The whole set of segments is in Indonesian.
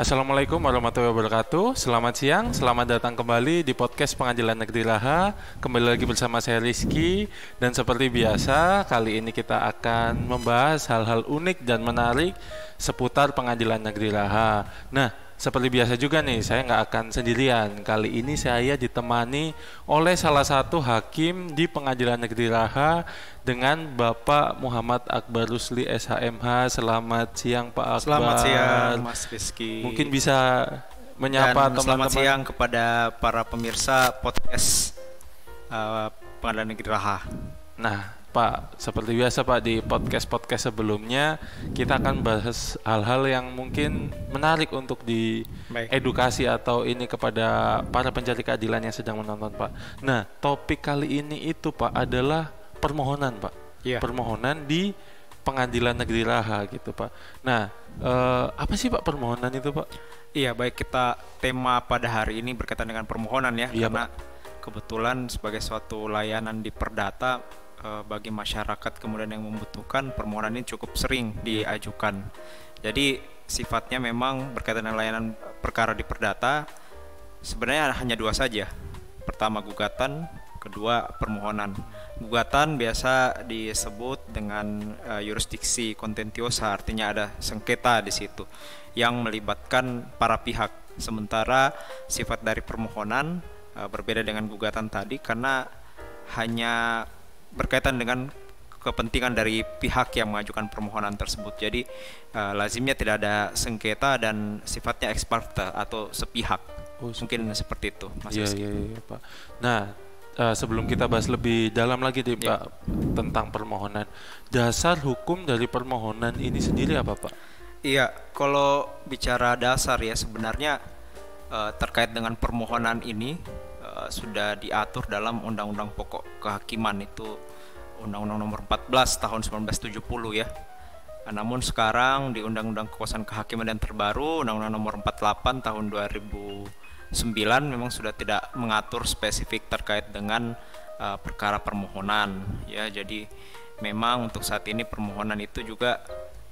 Assalamualaikum warahmatullahi wabarakatuh. Selamat siang, selamat datang kembali di podcast Pengadilan Negeri Raha. Kembali lagi bersama saya Rizky. Dan seperti biasa, kali ini kita akan membahas hal-hal unik dan menarik seputar Pengadilan Negeri Raha. Nah, seperti biasa juga nih, saya nggak akan sendirian. Kali ini saya ditemani oleh salah satu hakim di Pengadilan Negeri Raha dengan Bapak Muhammad Akbar Rusli SHMH. Selamat siang Pak Akbar. Selamat siang Mas Rizky. Mungkin bisa menyapa teman-teman. Selamat siang kepada para pemirsa podcast Pengadilan Negeri Raha. Nah Pak, seperti biasa Pak, di podcast-podcast sebelumnya kita akan bahas hal-hal yang mungkin menarik untuk diedukasi atau ini kepada para pencari keadilan yang sedang menonton Pak. Nah, topik kali ini itu Pak adalah permohonan Pak. Iya. Permohonan di Pengadilan Negeri Raha gitu Pak. Nah, apa sih Pak permohonan itu Pak? Iya, baik, kita tema pada hari ini berkaitan dengan permohonan ya. Iya, karena kebetulan sebagai suatu layanan di Perdata bagi masyarakat kemudian yang membutuhkan, permohonan ini cukup sering diajukan. Jadi sifatnya memang berkaitan dengan layanan perkara di Perdata sebenarnya hanya dua saja. Pertama gugatan, kedua permohonan. Gugatan biasa disebut dengan yurisdiksi kontentiosa, artinya ada sengketa di situ yang melibatkan para pihak. Sementara sifat dari permohonan berbeda dengan gugatan tadi karena hanya berkaitan dengan kepentingan dari pihak yang mengajukan permohonan tersebut. Jadi lazimnya tidak ada sengketa dan sifatnya ex parte atau sepihak. Mungkin seperti itu, Mas Rizky. Iya Pak. Nah, sebelum kita bahas lebih dalam lagi nih Pak tentang permohonan, dasar hukum dari permohonan ini sendiri apa Pak? Iya, kalau bicara dasar ya sebenarnya terkait dengan permohonan ini sudah diatur dalam Undang-Undang Pokok Kehakiman, itu Undang-Undang Nomor 14 tahun 1970 ya. Namun sekarang di Undang-Undang Kekuasaan Kehakiman dan terbaru Undang-Undang Nomor 48 tahun 2009 memang sudah tidak mengatur spesifik terkait dengan perkara permohonan ya. Jadi memang untuk saat ini permohonan itu juga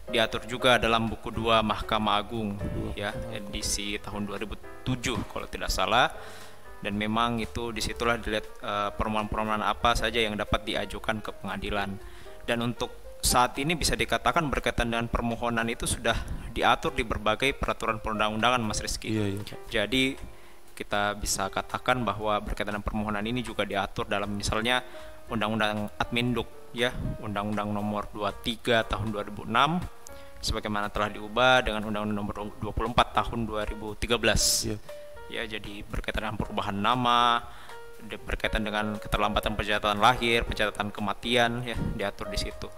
diatur juga dalam buku 2 Mahkamah Agung ya, edisi tahun 2007 kalau tidak salah. Dan memang itu disitulah dilihat permohonan-permohonan apa saja yang dapat diajukan ke pengadilan. Dan untuk saat ini bisa dikatakan berkaitan dengan permohonan itu sudah diatur di berbagai peraturan perundang-undangan, Mas Rizky. Iya. Jadi kita bisa katakan bahwa berkaitan dengan permohonan ini juga diatur dalam misalnya Undang-Undang Adminduk ya, Undang-Undang Nomor 23 tahun 2006 sebagaimana telah diubah dengan Undang-Undang Nomor 24 tahun 2013. Iya. Ya, jadi berkaitan dengan perubahan nama, berkaitan dengan keterlambatan pencatatan lahir, pencatatan kematian ya diatur di situ.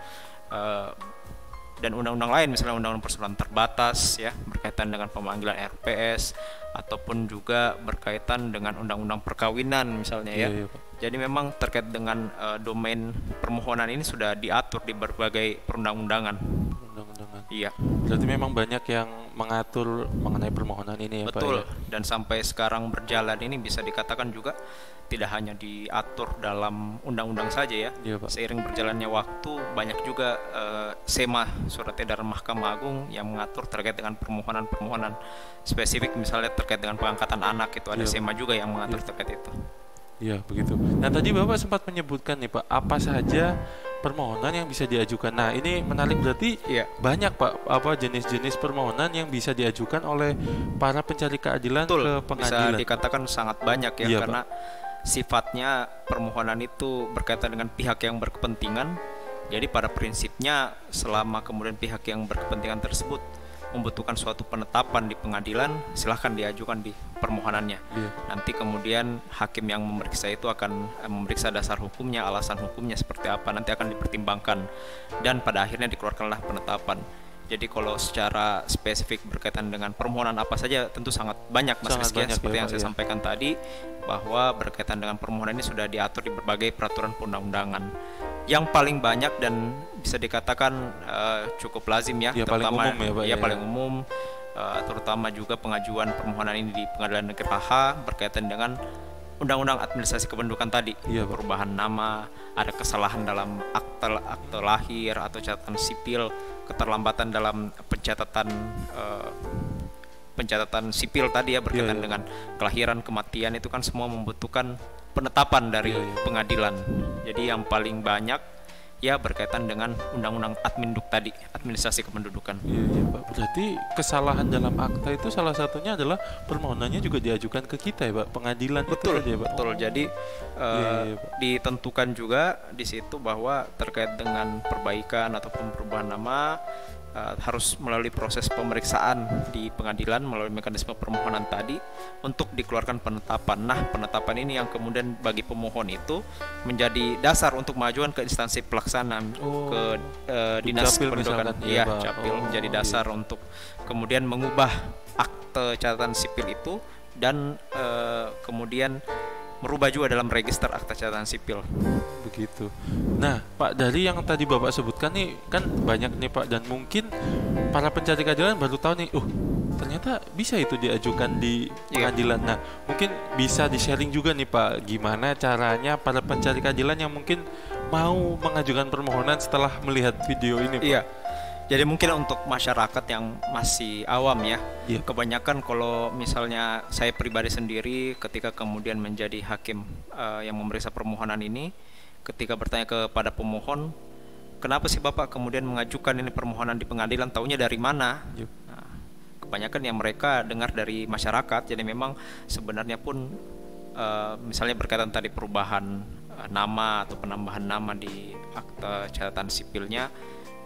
Dan undang-undang lain misalnya Undang-Undang Perseorangan Terbatas ya berkaitan dengan pemanggilan RPS ataupun juga berkaitan dengan Undang-Undang Perkawinan misalnya ya. Iya, Jadi memang terkait dengan domain permohonan ini sudah diatur di berbagai perundang-undangan. Iya. Berarti memang banyak yang mengatur mengenai permohonan ini ya Pak. Betul. Ya? Dan sampai sekarang berjalan ini bisa dikatakan juga tidak hanya diatur dalam undang-undang saja ya. Iya, Pak. Seiring berjalannya waktu banyak juga SEMA surat edaran Mahkamah Agung yang mengatur terkait dengan permohonan-permohonan spesifik misalnya terkait dengan pengangkatan anak itu ada SEMA juga yang mengatur terkait itu. Iya begitu. Nah tadi Bapak sempat menyebutkan nih Pak, apa saja permohonan yang bisa diajukan. Nah ini menarik, berarti banyak Pak apa jenis-jenis permohonan yang bisa diajukan oleh para pencari keadilan ke pengadilan. Bisa dikatakan sangat banyak ya, karena Pak, sifatnya permohonan itu berkaitan dengan pihak yang berkepentingan. Jadi pada prinsipnya selama kemudian pihak yang berkepentingan tersebut membutuhkan suatu penetapan di pengadilan, silahkan diajukan di permohonannya. Nanti kemudian hakim yang memeriksa itu akan memeriksa dasar hukumnya, alasan hukumnya seperti apa, nanti akan dipertimbangkan dan pada akhirnya dikeluarkanlah penetapan. Jadi kalau secara spesifik berkaitan dengan permohonan apa saja tentu sangat banyak Mas Rizky, seperti yang saya sampaikan tadi bahwa berkaitan dengan permohonan ini sudah diatur di berbagai peraturan perundang-undangan. Yang paling banyak dan bisa dikatakan cukup lazim ya, terutama paling umum ya, Pak, paling umum, terutama juga pengajuan permohonan ini di Pengadilan Negeri Raha berkaitan dengan Undang-Undang Administrasi Kependudukan tadi, perubahan nama, ada kesalahan dalam akte lahir atau catatan sipil, keterlambatan dalam pencatatan pencatatan sipil tadi ya, berkaitan dengan kelahiran, kematian, itu kan semua membutuhkan penetapan dari pengadilan. Jadi yang paling banyak ya berkaitan dengan undang-undang Adminduk tadi, administrasi kependudukan. Iya Pak. Berarti kesalahan dalam akta itu salah satunya adalah permohonannya juga diajukan ke kita ya Pak, pengadilan. Betul, itu ya Pak. betul. Jadi ditentukan juga di situ bahwa terkait dengan perbaikan ataupun perubahan nama harus melalui proses pemeriksaan di pengadilan melalui mekanisme permohonan tadi untuk dikeluarkan penetapan. Nah, penetapan ini yang kemudian bagi pemohon itu menjadi dasar untuk mengajukan ke instansi pelaksanaan, ke dinas kependudukan. Iya, Capil menjadi dasar untuk kemudian mengubah akte catatan sipil itu dan kemudian merubah juga dalam register akta catatan sipil. Begitu. Nah, Pak, dari yang tadi Bapak sebutkan nih kan banyak nih Pak, dan mungkin para pencari keadilan baru tahu nih, ternyata bisa itu diajukan di pengadilan. Nah, mungkin bisa di-sharing juga nih Pak, gimana caranya para pencari keadilan yang mungkin mau mengajukan permohonan setelah melihat video ini Pak? Iya. Jadi mungkin untuk masyarakat yang masih awam ya, kebanyakan kalau misalnya saya pribadi sendiri ketika kemudian menjadi hakim yang memeriksa permohonan ini, ketika bertanya kepada pemohon, kenapa sih Bapak kemudian mengajukan ini permohonan di pengadilan, taunya dari mana? Nah, kebanyakan yang mereka dengar dari masyarakat. Jadi memang sebenarnya pun misalnya berkaitan tadi perubahan nama atau penambahan nama di akta catatan sipilnya,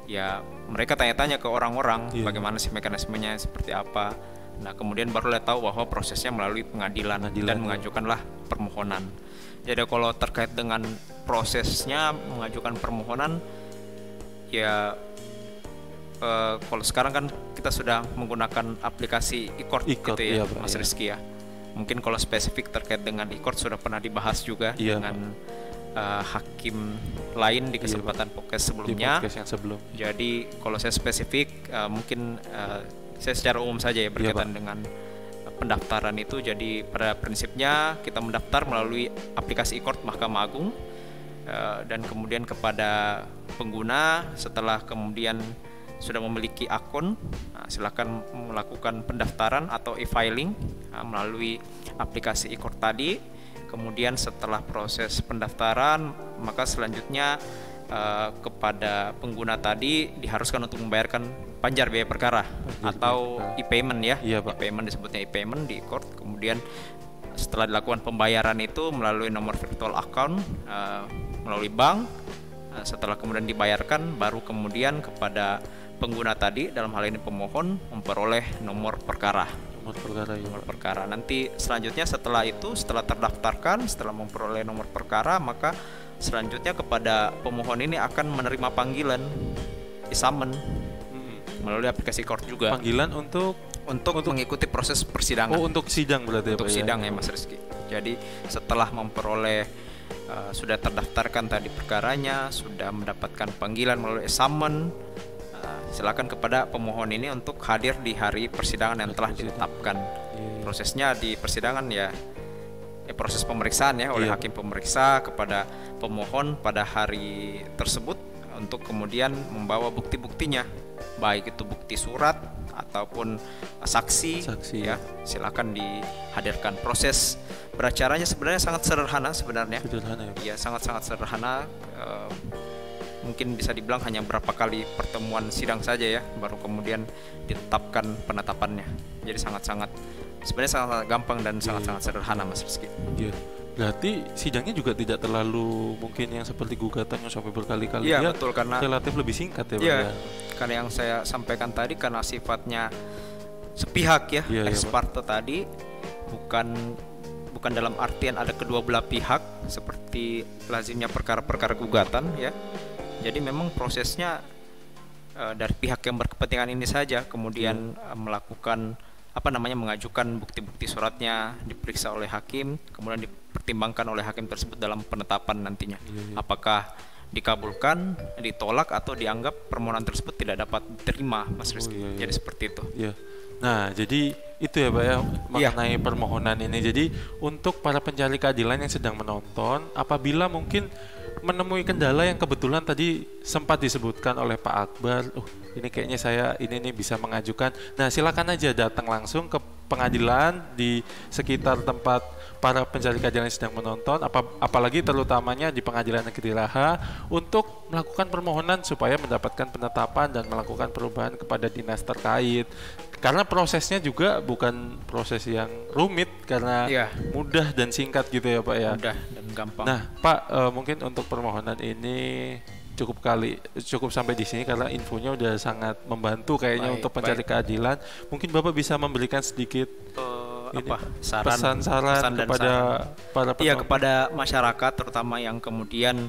ya mereka tanya-tanya ke orang-orang bagaimana sih mekanismenya, seperti apa. Nah kemudian baru tahu bahwa prosesnya melalui pengadilan dan mengajukanlah permohonan. Jadi kalau terkait dengan prosesnya mengajukan permohonan, ya kalau sekarang kan kita sudah menggunakan aplikasi e-court gitu ya, Mas Rizky ya. Mungkin kalau spesifik terkait dengan e-court sudah pernah dibahas juga dengan hakim lain di kesempatan podcast sebelumnya. Di podcast yang sebelum. Jadi kalau saya spesifik mungkin saya secara umum saja ya berkaitan dengan pendaftaran itu. Jadi pada prinsipnya kita mendaftar melalui aplikasi e-court Mahkamah Agung, dan kemudian kepada pengguna setelah kemudian sudah memiliki akun, silakan melakukan pendaftaran atau e-filing melalui aplikasi e-court tadi. Kemudian setelah proses pendaftaran, maka selanjutnya kepada pengguna tadi diharuskan untuk membayarkan panjar biaya perkara atau e-payment ya. E-payment disebutnya e-payment di e-court. Kemudian setelah dilakukan pembayaran itu melalui nomor virtual account, melalui bank, setelah kemudian dibayarkan, baru kemudian kepada pengguna tadi, dalam hal ini pemohon, memperoleh nomor perkara. Nomor perkara. Nanti selanjutnya setelah itu, setelah terdaftarkan, setelah memperoleh nomor perkara, maka selanjutnya kepada pemohon ini akan menerima panggilan e-summon melalui aplikasi court juga. Panggilan untuk mengikuti proses persidangan. Untuk sidang berarti. Untuk sidang ya Mas Rizky. Jadi setelah memperoleh sudah terdaftarkan tadi perkaranya, sudah mendapatkan panggilan melalui e-summon, silakan kepada pemohon ini untuk hadir di hari persidangan yang telah ditetapkan. Prosesnya di persidangan ya proses pemeriksaan ya oleh hakim pemeriksa kepada pemohon pada hari tersebut untuk kemudian membawa bukti-buktinya, baik itu bukti surat ataupun saksi ya, silakan dihadirkan. Proses beracaranya sebenarnya sangat sederhana sebenarnya. Iya, sangat-sangat sederhana. Mungkin bisa dibilang hanya berapa kali pertemuan sidang saja ya, baru kemudian ditetapkan penetapannya. Jadi sebenarnya sangat gampang dan sangat-sangat sederhana Mas Rizky. Berarti sidangnya juga tidak terlalu mungkin yang seperti gugatan yang sampai berkali-kali. Iya betul, karena relatif lebih singkat ya Pak. Iya, karena yang saya sampaikan tadi karena sifatnya sepihak ya, ex parte tadi, bukan dalam artian ada kedua belah pihak seperti lazimnya perkara-perkara gugatan ya. Jadi memang prosesnya dari pihak yang berkepentingan ini saja kemudian mengajukan bukti-bukti suratnya, diperiksa oleh hakim, kemudian dipertimbangkan oleh hakim tersebut dalam penetapan nantinya. Apakah dikabulkan, ditolak, atau dianggap permohonan tersebut tidak dapat diterima, Mas Rizky. Jadi seperti itu. Nah, jadi itu ya Pak ya mengenai permohonan ini. Jadi untuk para pencari keadilan yang sedang menonton, apabila mungkin menemui kendala yang kebetulan tadi sempat disebutkan oleh Pak Akbar, ini kayaknya saya ini nih bisa mengajukan. Nah, silakan aja datang langsung ke pengadilan di sekitar tempat para pencari keadilan yang sedang menonton, apalagi terutamanya di Pengadilan Negeri Raha untuk melakukan permohonan supaya mendapatkan penetapan dan melakukan perubahan kepada dinas terkait. Karena prosesnya juga bukan proses yang rumit karena mudah dan singkat gitu ya Pak ya. Mudah dan gampang. Nah Pak, mungkin untuk permohonan ini cukup sampai di sini karena infonya udah sangat membantu kayaknya untuk pencari keadilan. Mungkin Bapak bisa memberikan sedikit pesan-saran kepada para penonton. Iya, kepada masyarakat terutama yang kemudian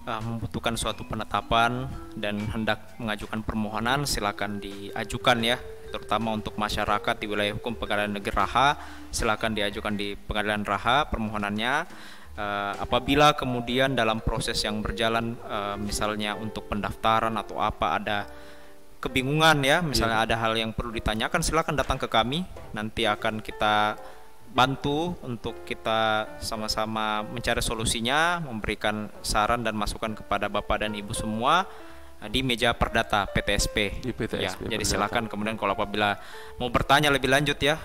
membutuhkan suatu penetapan dan hendak mengajukan permohonan, silakan diajukan ya, terutama untuk masyarakat di wilayah hukum Pengadilan Negeri Raha, silakan diajukan di Pengadilan Raha permohonannya. Apabila kemudian dalam proses yang berjalan misalnya untuk pendaftaran atau apa ada kebingungan ya, misalnya ada hal yang perlu ditanyakan, silakan datang ke kami, nanti akan kita bantu untuk kita sama-sama mencari solusinya, memberikan saran dan masukan kepada Bapak dan Ibu semua di meja perdata PTSP. Di PTSP ya, jadi silakan kemudian kalau apabila mau bertanya lebih lanjut ya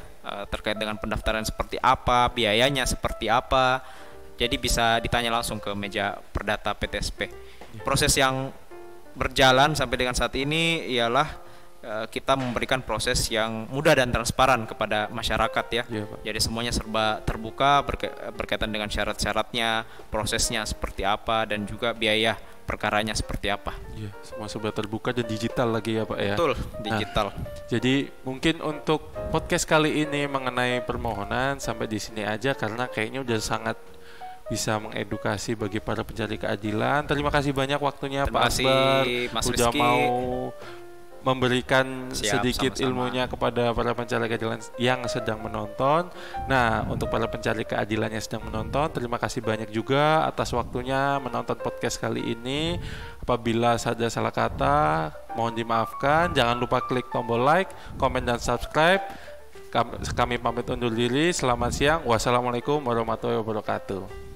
terkait dengan pendaftaran seperti apa, biayanya seperti apa, jadi bisa ditanya langsung ke meja perdata PTSP. Proses yang berjalan sampai dengan saat ini ialah kita memberikan proses yang mudah dan transparan kepada masyarakat ya. Jadi semuanya serba terbuka berkaitan dengan syarat-syaratnya, prosesnya seperti apa, dan juga biaya perkaranya seperti apa. Iya, semua serba terbuka dan digital lagi ya Pak ya. Betul, digital. Jadi mungkin untuk podcast kali ini mengenai permohonan sampai di sini aja karena kayaknya udah sangat bisa mengedukasi bagi para pencari keadilan. Terima kasih banyak waktunya Pak Akbar, udah mau memberikan sedikit ilmunya kepada para pencari keadilan yang sedang menonton. Nah, untuk para pencari keadilan yang sedang menonton, terima kasih banyak juga atas waktunya menonton podcast kali ini. Apabila ada salah kata, mohon dimaafkan. Jangan lupa klik tombol like, komen, dan subscribe. Kami pamit undur diri. Selamat siang. Wassalamualaikum warahmatullahi wabarakatuh.